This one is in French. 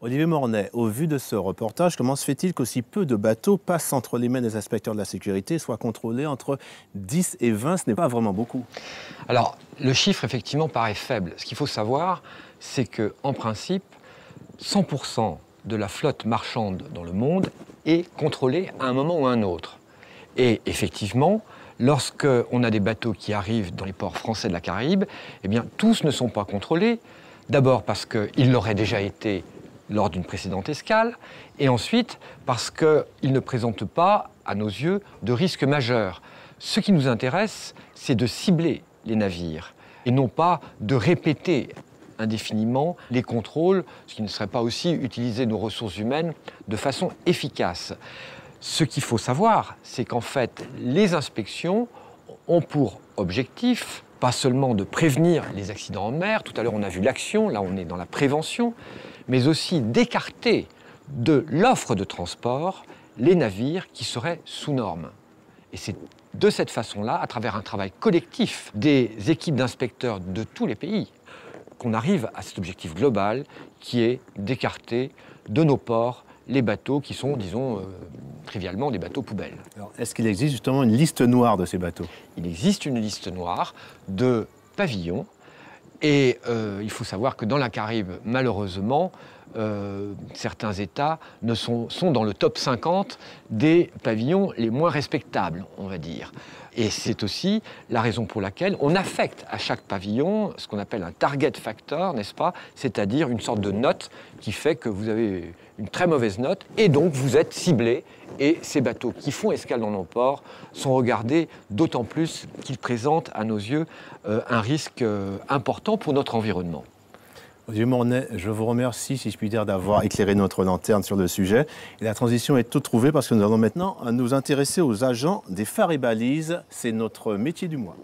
Olivier Mornay, au vu de ce reportage, comment se fait-il qu'aussi peu de bateaux passent entre les mains des inspecteurs de la sécurité et soient contrôlés entre 10 et 20? Ce n'est pas vraiment beaucoup. Alors, le chiffre, effectivement, paraît faible. Ce qu'il faut savoir, c'est qu'en principe, 100% de la flotte marchande dans le monde est contrôlée à un moment ou à un autre. Et effectivement, lorsqu'on a des bateaux qui arrivent dans les ports français de la Caraïbe, eh bien, tous ne sont pas contrôlés. D'abord parce qu'ils l'auraient déjà été lors d'une précédente escale, et ensuite parce qu'ils ne présentent pas, à nos yeux, de risque majeur. Ce qui nous intéresse, c'est de cibler les navires, et non pas de répéter indéfiniment les contrôles, ce qui ne serait pas aussi utiliser nos ressources humaines de façon efficace. Ce qu'il faut savoir, c'est qu'en fait, les inspections ont pour objectif pas seulement de prévenir les accidents en mer, tout à l'heure on a vu l'action, là on est dans la prévention, mais aussi d'écarter de l'offre de transport les navires qui seraient sous normes. Et c'est de cette façon-là, à travers un travail collectif des équipes d'inspecteurs de tous les pays, qu'on arrive à cet objectif global qui est d'écarter de nos ports les bateaux qui sont, disons, trivialement des bateaux poubelles. Alors, est-ce qu'il existe justement une liste noire de ces bateaux? Il existe une liste noire de pavillons et il faut savoir que dans la Caraïbe, malheureusement, certains États sont dans le top 50 des pavillons les moins respectables, on va dire. Et c'est aussi la raison pour laquelle on affecte à chaque pavillon ce qu'on appelle un target factor, n'est-ce pas? C'est-à-dire une sorte de note qui fait que vous avez une très mauvaise note et donc vous êtes ciblé. Et ces bateaux qui font escale dans nos ports sont regardés d'autant plus qu'ils présentent à nos yeux un risque important pour notre environnement. Olivier Mornay, je vous remercie, si je puis dire, d'avoir éclairé notre lanterne sur le sujet. Et la transition est toute trouvée parce que nous allons maintenant nous intéresser aux agents des phares et balises. C'est notre métier du mois.